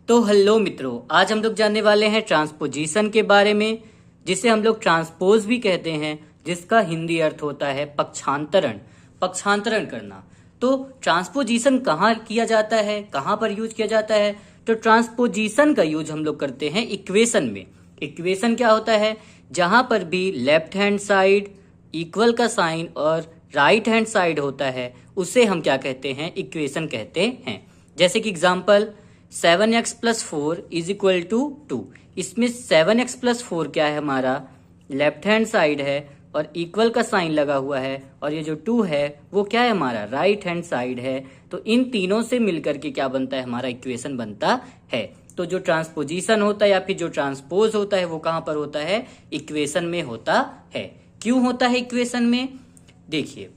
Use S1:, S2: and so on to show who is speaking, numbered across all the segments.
S1: तो हेलो मित्रों, आज हम लोग जानने वाले हैं ट्रांसपोजिशन के बारे में, जिसे हम लोग ट्रांसपोज भी कहते हैं, जिसका हिंदी अर्थ होता है पक्षांतरण। पक्षांतरण करना। तो ट्रांसपोजिशन कहाँ किया जाता है, कहाँ पर यूज किया जाता है? तो ट्रांसपोजिशन का यूज हम लोग करते हैं इक्वेशन में। इक्वेशन क्या होता है? जहां पर भी लेफ्ट हैंड साइड इक्वल का साइन और राइट हैंड साइड होता है, उसे हम क्या कहते हैं? इक्वेशन कहते हैं। जैसे कि example 7x plus 4 is equal to 2। इसमें 7x प्लस 4 क्या है? हमारा लेफ्ट हैंड साइड है और इक्वल का साइन लगा हुआ है, और ये जो 2 है वो क्या है? हमारा राइट हैंड साइड है। तो इन तीनों से मिलकर के क्या बनता है? हमारा इक्वेशन बनता है। तो जो ट्रांसपोजिशन होता है या फिर जो ट्रांसपोज होता है वो कहां पर होता है? इक्वेशन में होता है। क्यों होता है इक्वेशन में? देखिए,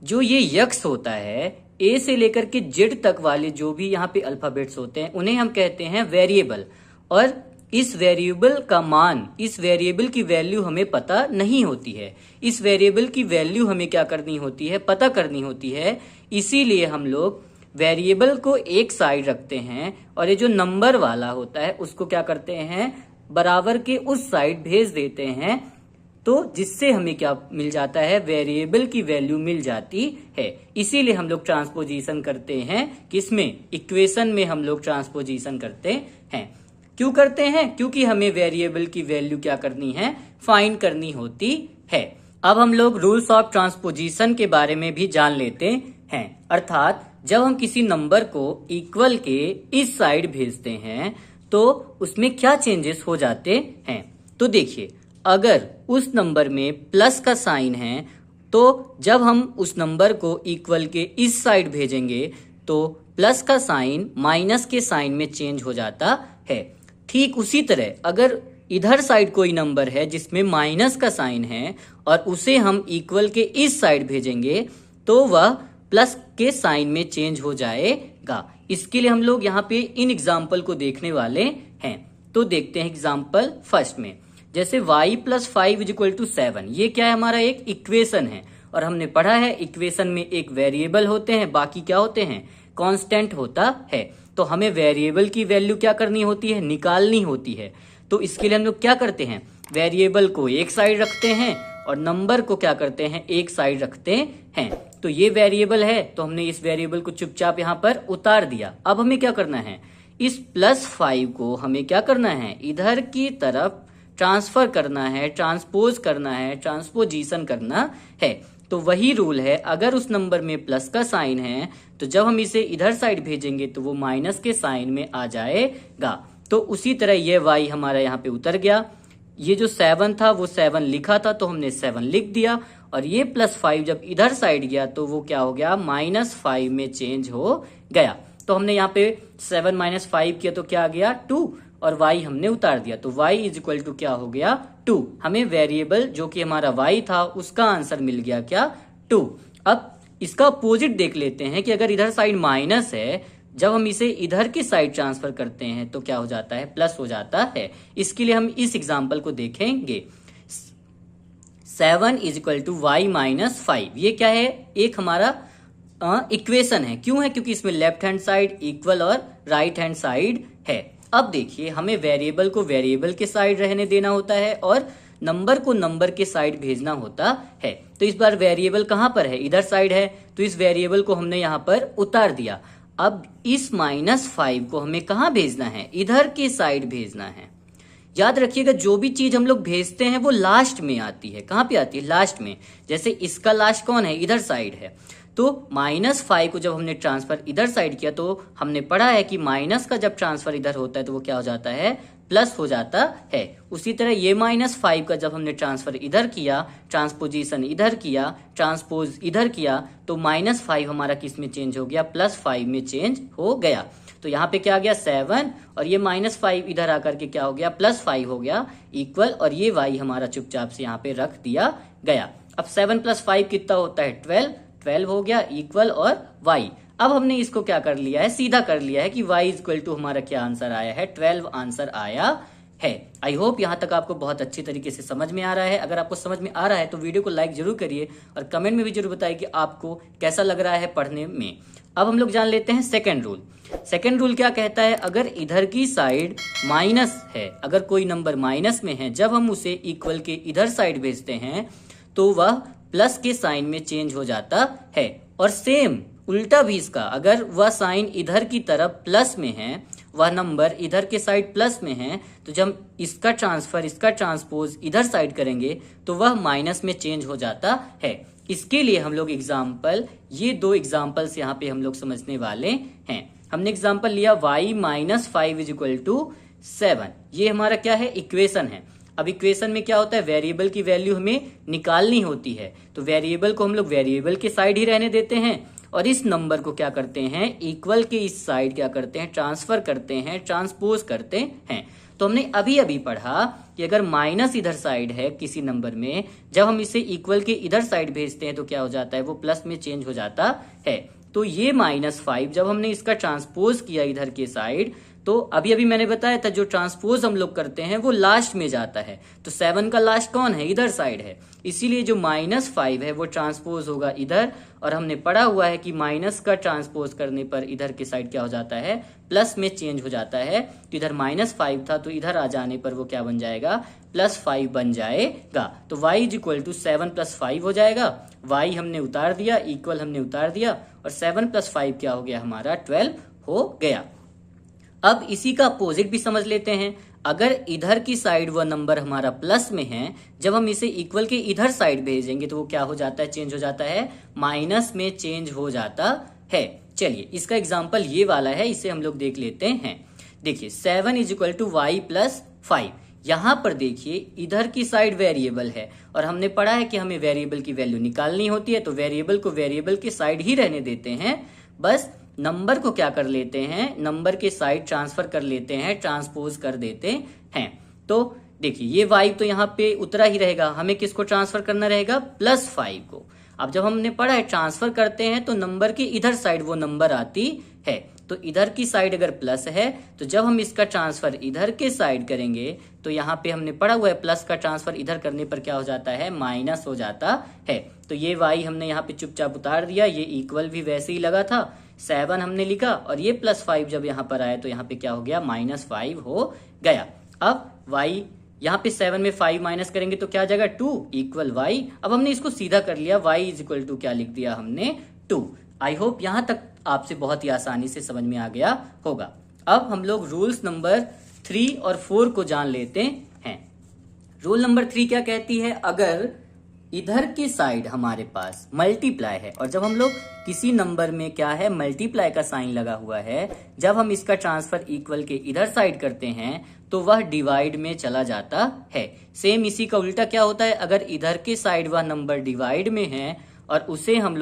S1: जो ये यक्स होता है, ए से लेकर के जेड तक वाले जो भी यहाँ पे अल्फाबेट्स होते हैं, उन्हें हम कहते हैं वेरिएबल। और इस वेरिएबल का मान, इस वेरिएबल की वैल्यू हमें पता नहीं होती है। इस वेरिएबल की वैल्यू हमें क्या करनी होती है? पता करनी होती है। इसीलिए हम लोग वेरिएबल को एक साइड रखते हैं और ये जो नंबर वाला होता है उसको क्या करते हैं? बराबर के उस साइड भेज देते हैं। तो जिससे हमें क्या मिल जाता है? वेरिएबल की वैल्यू मिल जाती है। इसीलिए हम लोग ट्रांसपोजिशन करते हैं। किसमें? इक्वेशन में हम लोग ट्रांसपोजिशन करते हैं। क्यों करते हैं? क्योंकि हमें वेरिएबल की वैल्यू क्या करनी है? फाइंड करनी होती है। अब हम लोग रूल्स ऑफ ट्रांसपोजिशन के बारे में भी जान लेते हैं। अर्थात जब हम किसी नंबर को इक्वल के इस साइड भेजते हैं तो उसमें क्या चेंजेस हो जाते हैं। तो देखिए, अगर उस नंबर में प्लस का साइन है तो जब हम उस नंबर को इक्वल के इस साइड भेजेंगे तो प्लस का साइन माइनस के साइन में चेंज हो जाता है। ठीक उसी तरह अगर इधर साइड कोई नंबर है जिसमें माइनस का साइन है और उसे हम इक्वल के इस साइड भेजेंगे तो वह प्लस के साइन में चेंज हो जाएगा। इसके लिए हम लोग यहाँ पे इन एग्जाम्पल को देखने वाले हैं। तो देखते हैं एग्जाम्पल फर्स्ट में। जैसे y plus 5 is equal to 7, ये क्या है? हमारा एक इक्वेशन है। और हमने पढ़ा है इक्वेशन में एक वेरिएबल होते हैं, बाकी क्या होते हैं? कांस्टेंट होता है। तो हमें वेरिएबल की वैल्यू क्या करनी होती है? निकालनी होती है। तो इसके लिए हम लोग क्या करते हैं? वेरिएबल को एक साइड रखते हैं और नंबर को क्या करते हैं? एक साइड रखते हैं। तो ये वेरिएबल है, तो हमने इस वेरिएबल को चुपचाप यहाँ पर उतार दिया। अब हमें क्या करना है? इस प्लस 5 को हमें क्या करना है? इधर की तरफ ट्रांसफर करना है, ट्रांसपोज करना है, ट्रांसपोजिशन करना है। तो वही रूल है, अगर उस नंबर में प्लस का साइन है तो जब हम इसे इधर साइड भेजेंगे तो वो माइनस के साइन में आ जाएगा। तो उसी तरह ये y हमारा यहाँ पे उतर गया। ये जो 7 था वो 7 लिखा था तो हमने 7 लिख दिया, और ये प्लस 5 जब इधर साइड गया तो वो क्या हो गया? -5 में चेंज हो गया। तो हमने यहाँ पे 7 - 5 किया तो क्या आ गया? 2, और y हमने उतार दिया तो y इज इक्वल टू क्या हो गया? 2। हमें वेरिएबल जो कि हमारा y था उसका आंसर मिल गया क्या? 2। अब इसका अपोजिट देख लेते हैं कि अगर इधर साइड माइनस है, जब हम इसे इधर की साइड ट्रांसफर करते हैं तो क्या हो जाता है? प्लस हो जाता है। इसके लिए हम इस एग्जाम्पल को देखेंगे। 7 इज इक्वल टू y - 5, ये क्या है? एक हमारा इक्वेशन है। क्यों है? क्योंकि इसमें लेफ्ट हैंड साइड इक्वल और राइट हैंड साइड है। अब देखिए, हमें वेरिएबल को वेरिएबल के साइड रहने देना होता है और नंबर को नंबर के साइड भेजना होता है। तो इस बार वेरिएबल कहां पर है? इधर साइड है, तो इस वेरिएबल को हमने यहां पर उतार दिया। अब इस -5 को हमें कहां भेजना है? इधर के साइड भेजना है। याद रखिएगा, जो भी चीज हम लोग भेजते हैं वो लास्ट में आती है। कहां पे आती है? लास्ट में। जैसे इसका लास्ट कौन है? इधर साइड है। तो -5 को जब हमने ट्रांसफर इधर साइड किया तो हमने पढ़ा है कि माइनस का जब ट्रांसफर इधर होता है तो वो क्या हो जाता है? प्लस हो जाता है। उसी तरह ये -5 का जब हमने ट्रांसफर इधर किया, ट्रांसपोजिशन इधर किया, ट्रांसपोज इधर किया, तो -5 हमारा किस में चेंज हो गया? +5 में चेंज हो गया। तो यहाँ पे क्या आ गया? 7, और ये -5 इधर आकर के क्या हो गया? +5 हो गया इक्वल, और ये y हमारा चुपचाप से यहाँ पे रख दिया गया। अब 7 + 5 कितना होता है? 12 हो गया इक्वल, और y। अब हमने इसको क्या कर लिया है? सीधा कर लिया है कि y इज इक्वल टू हमारा क्या आंसर आया है? 12 आंसर आया है। आई होप यहाँ तक आपको बहुत अच्छी तरीके से समझ में आ रहा है। अगर आपको समझ में आ रहा है तो वीडियो को लाइक जरूर करिए और कमेंट में भी जरूर बताइए कि आपको कैसा लग रहा है पढ़ने में। अब हम लोग जान लेते हैं सेकेंड रूल। सेकेंड रूल क्या कहता है, अगर इधर की साइड माइनस है, अगर कोई नंबर माइनस में है, जब हम उसे इक्वल के इधर साइड भेजते हैं तो वह प्लस के साइन में चेंज हो जाता है। और सेम उल्टा भी इसका, अगर वह साइन इधर की तरफ प्लस में है, वह नंबर इधर के साइड प्लस में है, तो जब इसका ट्रांसफर, इसका ट्रांसपोज इधर साइड करेंगे तो वह माइनस में चेंज हो जाता है। इसके लिए हम लोग एग्जाम्पल, ये दो एग्जाम्पल्स यहाँ पे हम लोग समझने वाले हैं। हमने एग्जाम्पल लिया y minus 5 is equal to 7। ये हमारा क्या है, इक्वेशन है। अब इक्वेशन में क्या होता है, वेरिएबल की वैल्यू हमें निकालनी होती है, तो वेरिएबल को हम लोग वेरिएबल के साइड ही रहने देते हैं और इस नंबर को क्या करते हैं, इक्वल के इस साइड क्या करते हैं, ट्रांसफर करते हैं, ट्रांसपोज करते हैं। तो हमने अभी अभी पढ़ा कि अगर माइनस इधर साइड है किसी नंबर में, जब हम इसे इक्वल के इधर साइड भेजते हैं तो क्या हो जाता है, वो प्लस में चेंज हो जाता है। तो ये -5 जब हमने इसका ट्रांसपोज किया इधर के साइड, तो अभी अभी मैंने बताया था जो ट्रांसपोज हम लोग करते हैं वो लास्ट में जाता है, तो 7 का लास्ट कौन है, इधर साइड है, इसीलिए जो -5 है वो ट्रांसपोज होगा इधर। और हमने पढ़ा हुआ है कि माइनस का ट्रांसपोज करने पर इधर के साइड क्या हो जाता है, प्लस में चेंज हो जाता है। तो इधर -5 था, तो इधर आ जाने पर वो क्या बन जाएगा, +5 बन जाएगा। तो y इज इक्वल टू 7 + 5 हो जाएगा। y हमने उतार दिया, इक्वल हमने उतार दिया, और 7 + 5 क्या हो गया हमारा, 12 हो गया। अब इसी का अपोजिट भी समझ लेते हैं। अगर इधर की साइड वह नंबर हमारा प्लस में है, जब हम इसे इक्वल के इधर साइड भेजेंगे तो वो क्या हो जाता है, चेंज हो जाता है, माइनस में चेंज हो जाता है। चलिए इसका एग्जाम्पल ये वाला है, इसे हम लोग देख लेते हैं। देखिए 7 इज इक्वल टू y + 5। यहां पर देखिए इधर की साइड वेरिएबल है और हमने पढ़ा है कि हमें वेरिएबल की वैल्यू निकालनी होती है, तो वेरिएबल को वेरिएबल के साइड ही रहने देते हैं, बस नंबर को क्या कर लेते हैं, नंबर के साइड ट्रांसफर कर लेते हैं, ट्रांसपोज कर देते हैं। तो देखिए ये y तो यहाँ पे उतरा ही रहेगा, हमें किसको ट्रांसफर करना रहेगा, +5 को। अब जब हमने पढ़ा है ट्रांसफर करते हैं तो नंबर की इधर साइड वो नंबर आती है, तो इधर की साइड अगर प्लस है तो जब हम इसका ट्रांसफर इधर के साइड करेंगे तो यहाँ पे हमने पढ़ा हुआ है प्लस का ट्रांसफर इधर करने पर क्या हो जाता है, माइनस हो जाता है। तो ये y हमने यहाँ पे चुपचाप उतार दिया, ये इक्वल भी वैसे ही लगा था, 7 हमने लिखा, और ये +5 जब यहाँ पर आया तो यहाँ पे क्या हो गया, -5 हो गया। अब y यहाँ पे 7 में 5 माइनस करेंगे तो क्या आ जाएगा, 2 इक्वल y। अब हमने इसको सीधा कर लिया, y इज इक्वल टू क्या लिख दिया हमने, 2। आई होप यहाँ तक आपसे बहुत ही आसानी से समझ में आ गया होगा। अब हम लोग रूल्स नंबर 3 और 4 को जान लेते हैं। रूल नंबर 3 क्या कहती है, अगर इधर की साइड हमारे पास मल्टीप्लाई है और जब हम लोग किसी नंबर में क्या है, मल्टीप्लाई का साइन लगा हुआ है, जब हम इसका ट्रांसफर इक्वल के इधर साइड करते हैं तो वह डिवाइड में चला जाता है। सेम इसी का उल्टा क्या होता है, अगर इधर के साइड वह नंबर डिवाइड में है और उसे हम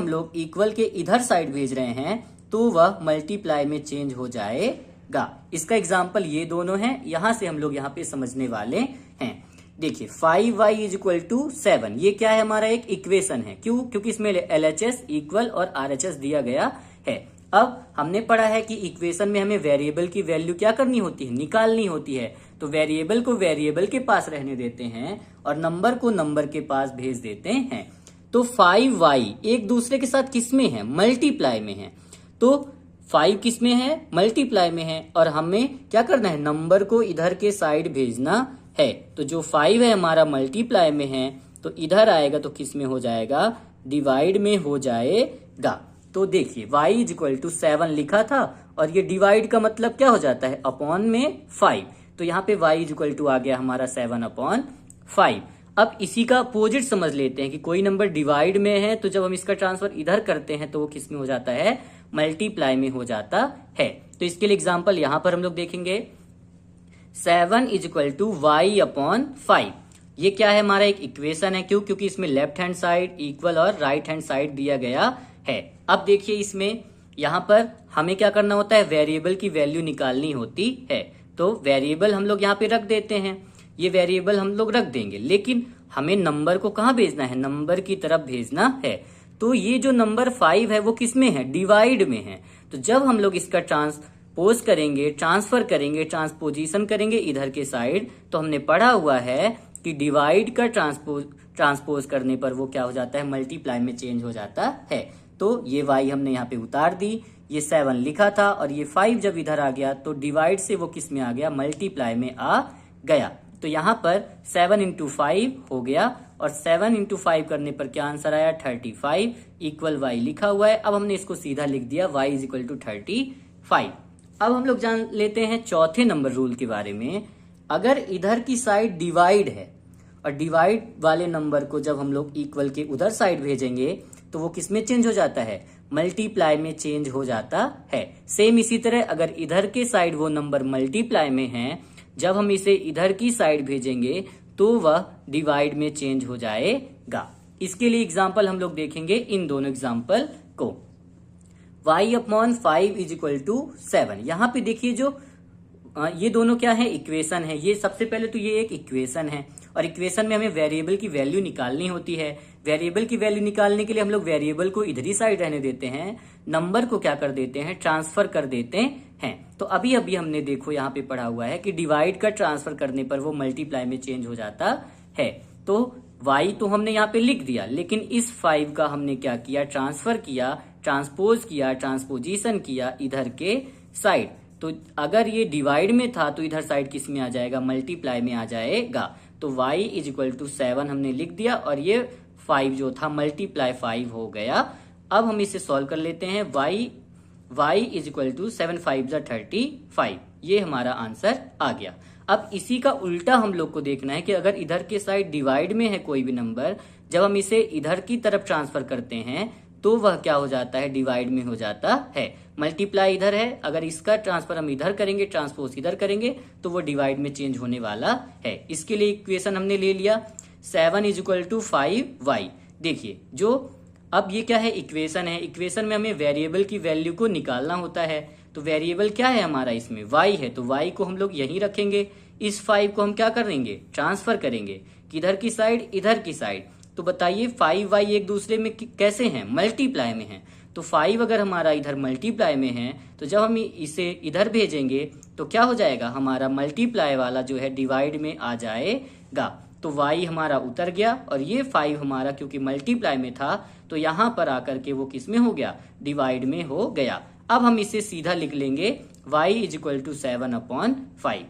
S1: लोग इक्वल के इधर साइड भेज रहे हैं तो वह मल्टीप्लाई में चेंज हो जाएगा। इसका एग्जाम्पल ये दोनों हैं, यहां से हम लोग यहाँ पे समझने वाले हैं। देखिए 5y इज इक्वल टू 7, ये क्या है, हमारा एक इक्वेशन है। क्यों, क्योंकि इसमें LHS इक्वल और RHS दिया गया है। अब हमने पढ़ा है कि इक्वेशन में हमें वेरिएबल की वैल्यू क्या करनी होती है, निकालनी होती है, तो वेरिएबल को वेरिएबल के पास रहने देते हैं और नंबर को नंबर के पास भेज देते हैं। तो 5y एक दूसरे के साथ किस में है, मल्टीप्लाई में है, तो 5 किस में है, मल्टीप्लाई में है, और हमें क्या करना है, नंबर को इधर के साइड भेजना है। तो जो 5 है हमारा मल्टीप्लाई में है, तो इधर आएगा तो किस में हो जाएगा, डिवाइड में हो जाएगा। तो देखिए y इज इक्वल टू 7 लिखा था और ये डिवाइड का मतलब क्या हो जाता है, अपॉन में 5, तो यहाँ पे y इज इक्वल टू आ गया हमारा 7/5। अब इसी का अपोजिट समझ लेते हैं कि कोई नंबर डिवाइड में है तो जब हम इसका ट्रांसफर इधर करते हैं तो वो किस में हो जाता है, मल्टीप्लाई में हो जाता है। तो इसके लिए एग्जाम्पल यहां पर हम लोग देखेंगे, 7 इज इक्वल टू y/5। ये क्या है, हमारा एक इक्वेशन है। क्यों, क्योंकि इसमें लेफ्ट हैंड साइड इक्वल और राइट हैंड साइड दिया गया है। अब देखिए इसमें यहां पर हमें क्या करना होता है, वेरिएबल की वैल्यू निकालनी होती है। तो वेरिएबल हम लोग यहाँ पे रख देते हैं, ये वेरिएबल हम लोग रख देंगे, लेकिन हमें नंबर को कहाँ भेजना है, नंबर की तरफ भेजना है। तो ये जो नंबर 5 है वो किस में है, डिवाइड में है। तो जब हम लोग इसका ट्रांसपोज करेंगे, ट्रांसफर करेंगे, ट्रांसपोजिशन करेंगे इधर के साइड, तो हमने पढ़ा हुआ है कि डिवाइड का ट्रांसपोज करने पर वो क्या हो जाता है, मल्टीप्लाई में चेंज हो जाता है। तो ये y हमने यहाँ पे उतार दी, ये 7 लिखा था और ये 5 जब इधर आ गया तो डिवाइड से वो किस में आ गया, मल्टीप्लाई में आ गया। तो यहाँ पर 7 इंटू 5 हो गया और 7 इंटू 5 करने पर क्या आंसर आया, 35 इक्वल y लिखा हुआ है। अब हमने इसको सीधा लिख दिया y इज इक्वल टू 35। अब हम लोग जान लेते हैं चौथे नंबर रूल के बारे में। अगर इधर की साइड डिवाइड है और डिवाइड वाले नंबर को जब हम लोग इक्वल के उधर साइड भेजेंगे तो वो किस में चेंज हो जाता है, मल्टीप्लाई में चेंज हो जाता है। सेम इसी तरह अगर इधर के साइड वो नंबर मल्टीप्लाई में है, जब हम इसे इधर की साइड भेजेंगे तो वह डिवाइड में चेंज हो जाएगा। इसके लिए एग्जाम्पल हम लोग देखेंगे इन दोनों एग्जाम्पल को। y upon 5 is equal to 7। यहाँ पे देखिए जो ये दोनों क्या है, इक्वेशन है। ये सबसे पहले तो ये एक इक्वेशन है और इक्वेशन में हमें वेरिएबल की वैल्यू निकालनी होती है। वेरिएबल की वैल्यू निकालने के लिए हम लोग वेरिएबल को इधर ही साइड रहने देते हैं, नंबर को क्या कर देते हैं, ट्रांसफर कर देते हैं। तो अभी अभी हमने देखो यहाँ पे पढ़ा हुआ है कि डिवाइड का ट्रांसफर करने पर वो मल्टीप्लाई में चेंज हो जाता है। तो y तो हमने यहाँ पे लिख दिया, लेकिन इस 5 का हमने क्या किया, ट्रांसफर किया, ट्रांसपोज किया, ट्रांसपोजिशन किया इधर के साइड। तो अगर ये डिवाइड में था तो इधर साइड किस में आ जाएगा, मल्टीप्लाई में आ जाएगा। तो y इज इक्वल टू 7 हमने लिख दिया और ये 5 जो था मल्टीप्लाई 5 हो गया। अब हम इसे सॉल्व कर लेते हैं। y इज इक्वल टू 7 5 35, ये हमारा आंसर आ गया। अब इसी का उल्टा हम लोग को देखना है कि अगर इधर के साइड डिवाइड में है कोई भी नंबर, जब हम इसे इधर की तरफ ट्रांसफर करते हैं तो वह क्या हो जाता है, डिवाइड में हो जाता है। मल्टीप्लाई इधर है, अगर इसका ट्रांसफर हम इधर करेंगे, ट्रांसपोज इधर करेंगे तो वो डिवाइड में चेंज होने वाला है। इसके लिए इक्वेशन हमने ले लिया 7 इज इक्वल टू 5y। देखिए जो अब ये क्या है, इक्वेशन है। इक्वेशन में हमें वेरिएबल की वैल्यू को निकालना होता है। तो वेरिएबल क्या है हमारा, इसमें y है, तो y को हम लोग यहीं रखेंगे। इस 5 को हम क्या करेंगे, ट्रांसफर करेंगे किधर की साइड, इधर की साइड। तो बताइए 5y एक दूसरे में कैसे हैं, मल्टीप्लाई में हैं। तो 5 अगर हमारा इधर मल्टीप्लाई में है तो जब हम इसे इधर भेजेंगे तो क्या हो जाएगा, हमारा मल्टीप्लाई वाला जो है डिवाइड में आ जाएगा। तो y हमारा उतर गया और ये 5 हमारा क्योंकि मल्टीप्लाई में था तो यहाँ पर आकर के वो किस में हो गया, डिवाइड में हो गया। अब हम इसे सीधा लिख लेंगे y is equal to 7 upon 5।